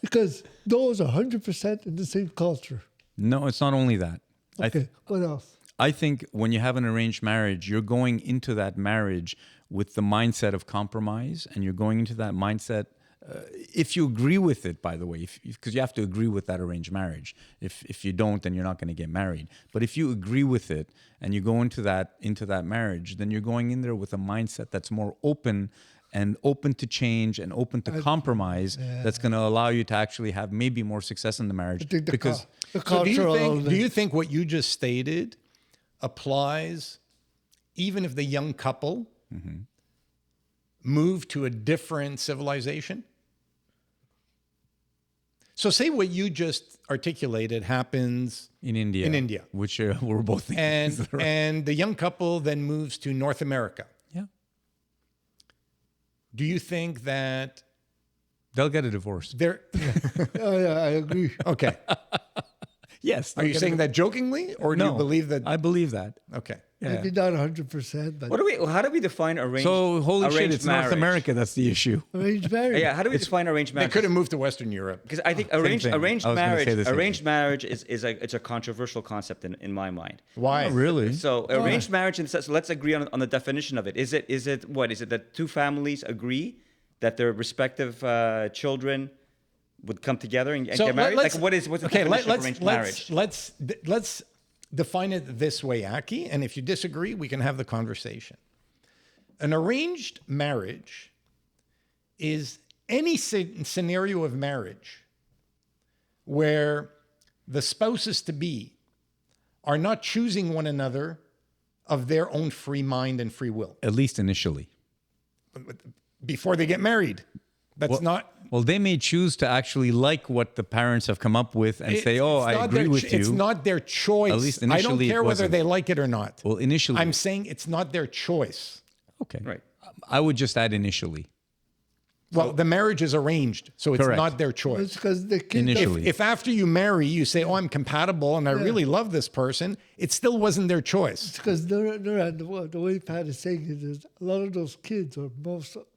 Because those are 100% in the same culture. No, it's not only that. Okay, what else? I think when you have an arranged marriage, you're going into that marriage with the mindset of compromise, and you're going into that mindset. If you agree with it, by the way, because you have to agree with that arranged marriage. If you don't, then you're not going to get married. But if you agree with it and you go into that marriage, then you're going in there with a mindset that's more open and open to change and open to compromise. That's going to allow you to actually have maybe more success in the marriage. I think Because the So cultural do you think what you just stated applies even if the young couple move to a different civilization? So say what you just articulated happens in India, which we're both thinking is the right. and the young couple then moves to North America. Yeah, Do you think that they'll get a divorce. they're Oh, yeah, I agree. okay? Yes. Are you saying that jokingly, or do you believe that? I believe that. Okay. Yeah. Maybe not 100%, but How do we define arranged? So holy shit, arranged it's marriage? North America that's the issue. arranged marriage. Yeah, how do we define arranged They marriage? could have moved to Western Europe. Because I think thing. arranged I was gonna marriage say the same arranged marriage is a controversial concept in my mind. Why? Oh, really? So arranged marriage, so let's agree on the definition of it. Is it that two families agree that their respective children would come together and get married? What's the definition of arranged marriage? Let's define it this way, Aki. And if you disagree, we can have the conversation. An arranged marriage is any scenario of marriage where the spouses to be are not choosing one another of their own free mind and free will At least initially. before they get married. That's not. Well, they may choose to actually like what the parents have come up with and say, "Oh, it's I not agree their with you." It's not their choice. At least I don't initially it care whether wasn't. they like it or not. Well, initially, I'm saying it's not their choice. okay. Right. I would just add initially. Well, the marriage is arranged, so it's Correct. not their It's choice. because the kid Initially. If after you marry, you say, "Oh, I'm compatible and I really love this person," it still wasn't their choice. It's because the way Pat is saying it is a lot of those kids, or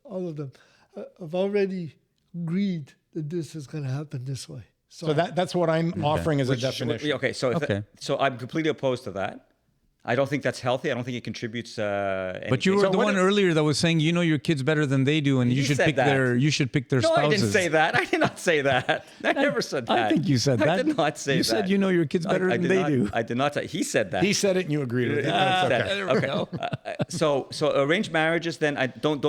all of them, have already agreed that this is going to happen this way. So that's what I'm offering as a definition. Okay, so Okay. so I'm completely opposed to that. I don't think that's healthy. I don't think it contributes. But you were the one earlier that was saying you know your kids better than they do, and you should said pick that. you should pick their No, spouses. I didn't say that. I did not say that. I never said that. I think you said that. I did not say that. You said you know your kids better I than did they not, do. I did not say. He said that. He said it and you agreed with it. That's okay. There we go. So arranged marriages then I don't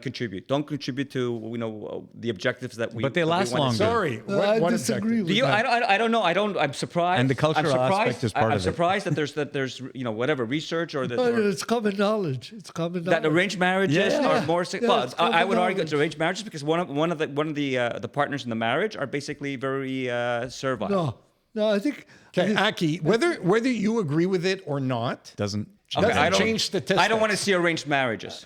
contribute. Don't contribute to the objectives that we. But they that we last want to longer. see. Sorry. I what disagree objective? with Do you? that. I don't know. I'm surprised. And the cultural aspect is part I'm of it. surprised that there's whatever research or But it's common knowledge. It's common knowledge. that arranged marriages Yeah. are more. Yeah, Well, it's I would common argue it's knowledge. arranged marriages because one of the partners in the marriage are basically very servile. No, I think. Okay, Aki, whether you agree with it or not, Doesn't Okay, I don't change statistics. I don't want to see arranged marriages.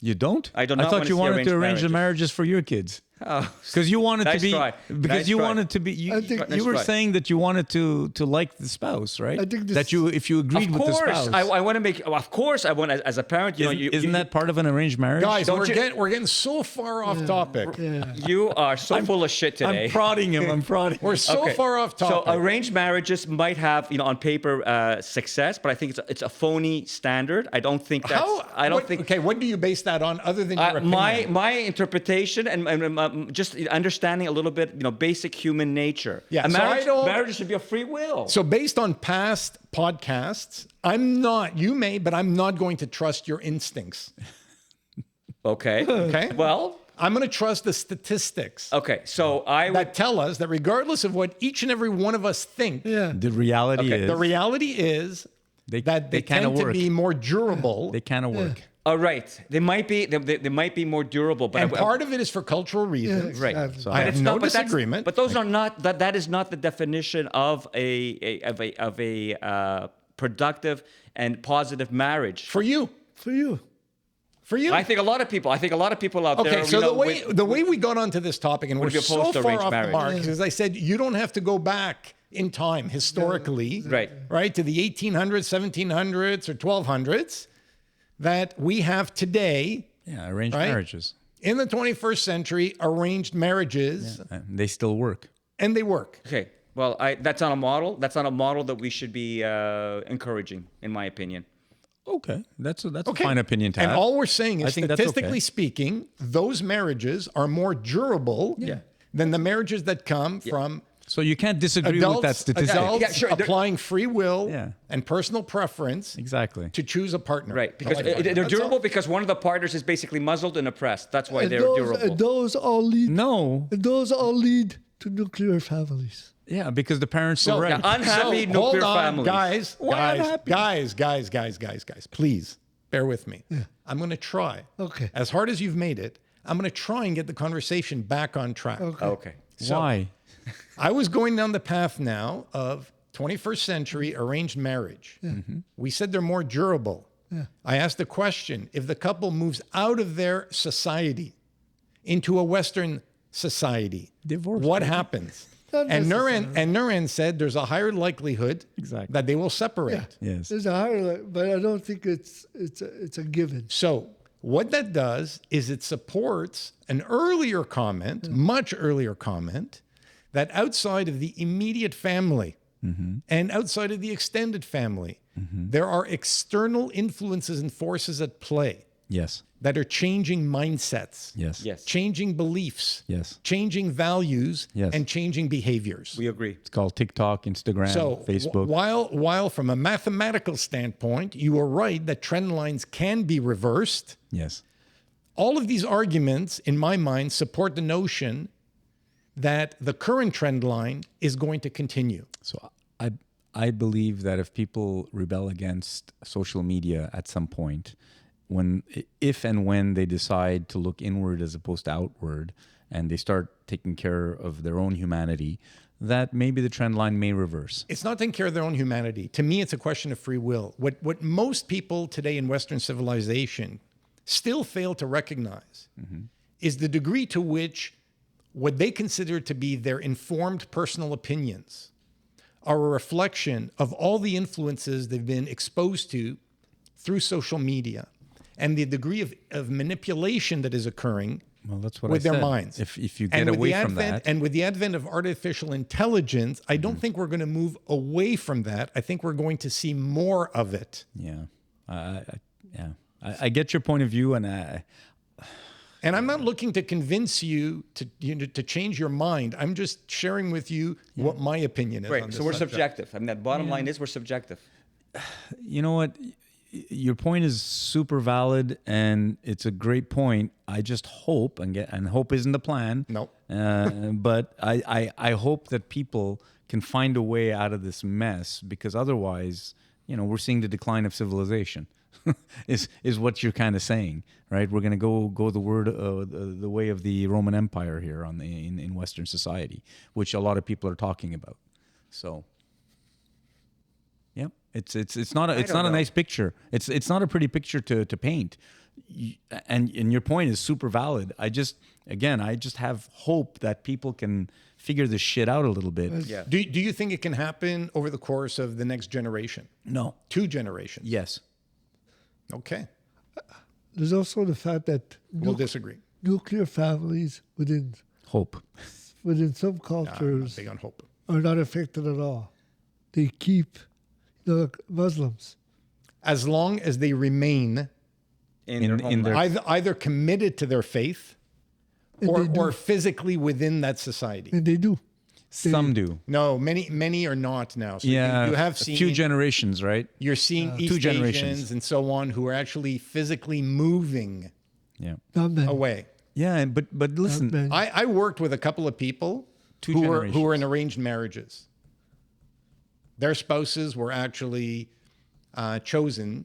you don't? I do not I wanna thought you see wanted arranged to arrange the marriages for your kids. Oh, Because you wanted to Nice be, try. because Nice you try. wanted to be, you, I think- you Nice were try. saying that you wanted to like the spouse, right? I think this- that if you agreed of with the course, spouse. I want to make. Of course, I want as a parent. Isn't that part of an arranged marriage? Guys, Don't we're getting so far off topic. Yeah. you are so full of shit today. I'm prodding him. I'm prodding. We're so Okay. far off So topic. arranged marriages might have, on paper, success, but I think it's a phony standard. I don't think that's. I don't think. Okay, what do you base that on other than your opinion? My interpretation and just understanding a little bit, basic human nature. Yeah, a so I don't- marriage should be a free will. So based on past podcasts, I'm not, you may, but I'm not going to trust your instincts. Okay. Okay. Well. I'm going to trust the statistics Okay. So I would. that tell us that regardless of what each and every one of us think, Yeah. The reality Okay. is the reality is that they kinda tend to work. be more durable. They kind of work. All right. They might be more durable, but And part of it is for cultural reasons. Right. Exactly. So I have no but that's- disagreement. But those are not that is not the definition of a productive and positive marriage. For you. For you. For you. I think a lot of people out Okay, there. so the way we got onto this topic, and we're Would be so opposed to far arranged off the marriage. mark, because I said you don't have to go back in time historically, Right. to the 1800s, 1700s, or 1200s, that we have today Yeah, arranged Right? marriages. in the 21st century, arranged marriages, They still work. and they work. Okay. Well, that's not a model. That's not a model that we should be encouraging, in my opinion. Okay, that's a fine opinion to And have. all we're saying I is, think that's okay. statistically speaking, those marriages are more durable than the marriages that come from So you can't disagree with that statistic. adults Yeah, sure. applying free will Yeah. and personal preference Exactly. to choose a partner. Right, because That's they're all. durable because one of the partners is basically muzzled and oppressed. That's why And they're durable. and those all lead. No. And those all lead to nuclear families. Yeah, because the parents So, were right. yeah, unhappy hold nuclear on, families. guys, Why unhappy? guys, please bear with me. I'm going to try. Okay. As hard as you've made it, I'm going to try and get the conversation back on track. Okay. Why? I was going down the path now of 21st century arranged marriage. We said they're more durable. I asked the question, if the couple moves out of their society into a Western society, Divorce, what maybe. happens? Not And necessarily. Nuran said there's a higher likelihood Exactly. that they will separate. Yes. There's a higher, but I don't think it's a given. So what that does is it supports an earlier comment, much earlier comment, that outside of the immediate family and outside of the extended family, there are external influences and forces at play Yes. that are changing mindsets, Yes. Yes. changing beliefs, Yes. changing values, Yes. and changing behaviors. We agree. It's called TikTok, Instagram, So Facebook. while from a mathematical standpoint, you are right that trend lines can be reversed, Yes. all of these arguments, in my mind, support the notion that the current trend line is going to continue. So I believe that if people rebel against social media at some point, if and when they decide to look inward as opposed to outward, and they start taking care of their own humanity, that maybe the trend line may reverse. It's not taking care of their own humanity. To me, it's a question of free will. What most people today in Western civilization still fail to recognize is the degree to which what they consider to be their informed personal opinions are a reflection of all the influences they've been exposed to through social media and the degree of manipulation that is occurring Well, that's what with I their said. minds. If you get And with away the from advent, that, and with the advent of artificial intelligence, I don't think we're going to move away from that. I think we're going to see more of it. yeah, I get your point of view, and And I'm not looking to convince you to change your mind. I'm just sharing with you what my opinion is on Right. this So we're subject. subjective. I mean, that bottom line is we're subjective. you know what? Your point is super valid, and it's a great point. I just hope, and hope isn't the plan. Nope. But I hope that people can find a way out of this mess, because otherwise, we're seeing the decline of civilization. is what you're kind of saying, right? We're going to go the way of the Roman Empire here in Western society, which a lot of people are talking about. So, yeah, it's not a nice picture. It's not a pretty picture to paint. And your point is super valid. I just have hope that people can figure this shit out a little bit. Yeah. Do you think it can happen over the course of the next generation? No. 2 generations? Yes. Okay. There's also the fact that We'll disagree. nuclear families within Hope. some I'm not cultures big on hope. are not affected at all. They keep Muslims. As long as they remain In their either committed to their faith And they do. or physically within that society. And they do. some do. No, many are not now. So Yeah, you have a seen few generations, right? you're seeing East 2 generations. Asians and so on who are actually physically moving Yeah. Not many. away. Yeah, but listen, Not many. I worked with a couple of people 2 who were generations. in arranged marriages. Their spouses were actually chosen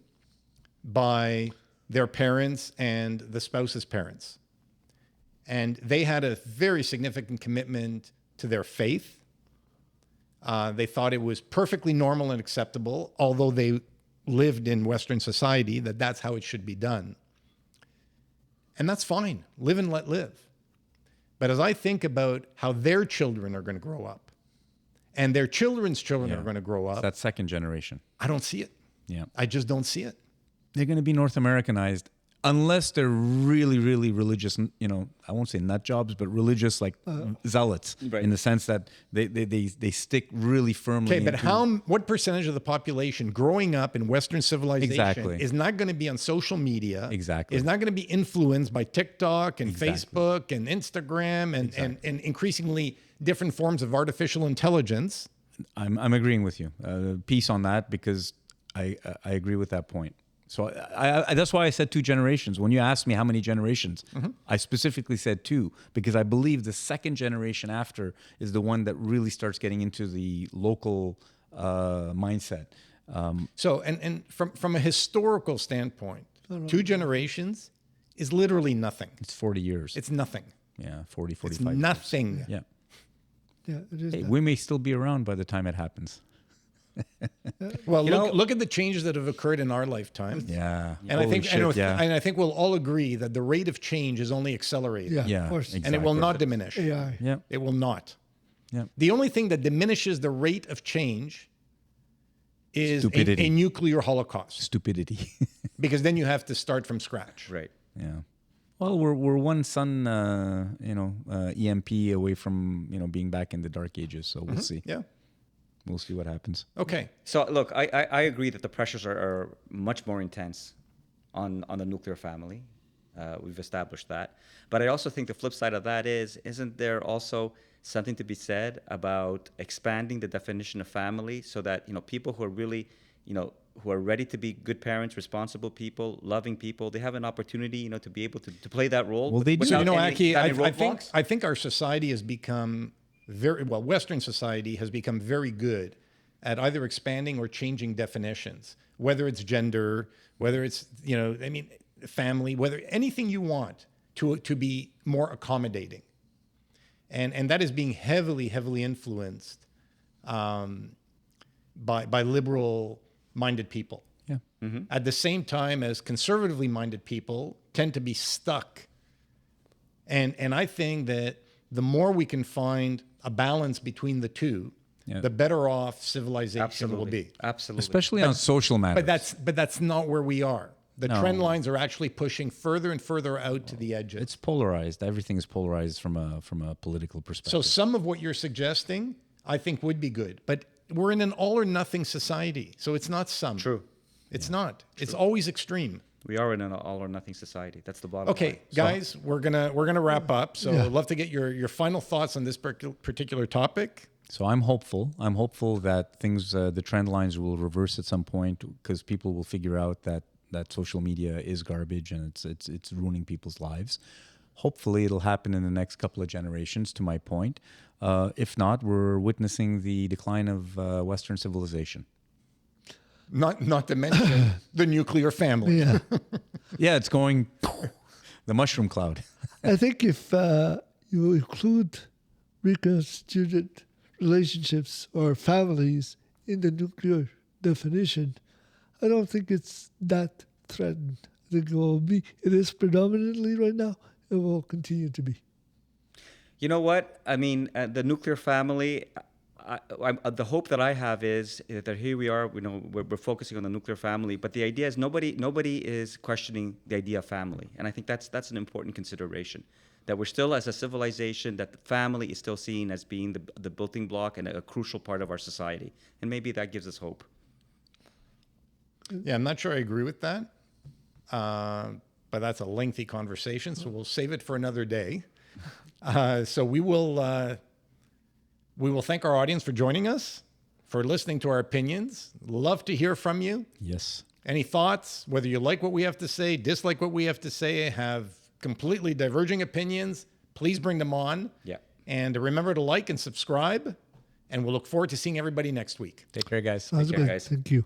by their parents and the spouse's parents. And they had a very significant commitment to their faith. They thought it was perfectly normal and acceptable, although they lived in Western society, that's how it should be done. And that's fine. Live and let live. But as I think about how their children are going to grow up and their children's children Yeah. are going to grow up, that second generation. I don't see it. Yeah. I just don't see it. They're going to be North Americanized unless they're really, really religious, I won't say nut jobs, but religious, like zealots, Right. in the sense that they stick really firmly. Okay, but what percentage of the population growing up in Western civilization Exactly. is not going to be on social media? Exactly. Is not going to be influenced by TikTok and Exactly. Facebook and Instagram and increasingly different forms of artificial intelligence? I'm agreeing with you. Peace on that, because I agree with that point. So I that's why I said 2 generations. When you asked me how many generations, I specifically said 2, because I believe the second generation after is the one that really starts getting into the local mindset. So, and from a historical standpoint, 2 generations is literally nothing. It's 40 years. It's nothing. 40, It's 45 years. nothing. Yeah. Yeah, it is. Hey, that. we may still be around by the time it happens. Well, You know- look at the changes that have occurred in our lifetime. Yeah. And I Holy think shit, and I think we'll all agree that the rate of change is only accelerating. Yeah, Yeah, of course. exactly. And it will not diminish. AI. Yeah. It will not. Yeah. The only thing that diminishes the rate of change is Stupidity. a nuclear holocaust, Stupidity. because then you have to start from scratch. Right. Yeah. Well, we're one sun, EMP away from being back in the dark ages. So we'll see. Yeah. We'll see what happens. Okay. So look, I agree that the pressures are much more intense on the nuclear family. We've established that. But I also think the flip side of that isn't there also something to be said about expanding the definition of family, so that people who are really who are ready to be good parents, responsible people, loving people, they have an opportunity to be able to play that role. Well, they do. So, without Aki, without any I think roadblocks. I think our society has become Western society has become very good at either expanding or changing definitions, whether it's gender, whether it's family, whether anything you want to be more accommodating, and that is being heavily influenced by liberal-minded people. Yeah. At the same time as conservatively minded people tend to be stuck. And I think that the more we can find a balance between the two, Yeah. the better off civilization will be. Absolutely. Especially on social matters. But that's not where we are. The No. trend lines are actually pushing further and further out to the edges. It's polarized. Everything is polarized from a political perspective. So some of what you're suggesting, I think, would be good. But we're in an all or nothing society. So it's not some. True. It's not. It's always extreme. We are in an all or nothing society. That's the bottom Okay, line. guys, we're gonna wrap up. So Yeah. I'd love to get your final thoughts on this particular topic. So I'm hopeful. I'm hopeful that things, the trend lines will reverse at some point, because people will figure out that social media is garbage and it's ruining people's lives. Hopefully, it'll happen in the next couple of generations. To my point, if not, we're witnessing the decline of Western civilization. Not to mention the nuclear family. Yeah. Yeah, it's going the mushroom cloud. I think if you include reconstituted relationships or families in the nuclear definition, I don't think it's that threatened. I think it will be. It is predominantly right now. It will continue to be. You know what? I mean, the nuclear family. The hope that I have is that here we are. We're focusing on the nuclear family, but the idea is nobody is questioning the idea of family, and I think that's an important consideration. That we're still, as a civilization, that the family is still seen as being the building block and a crucial part of our society, and maybe that gives us hope. Yeah, I'm not sure I agree with that, but that's a lengthy conversation, so we'll save it for another day. So we will thank our audience for joining us, for listening to our opinions. Love to hear from you. Yes. Any thoughts, whether you like what we have to say, dislike what we have to say, have completely diverging opinions, please bring them on. Yeah. And remember to like and subscribe, and we'll look forward to seeing everybody next week. Take care, guys. Sounds care, good. guys. Thank you.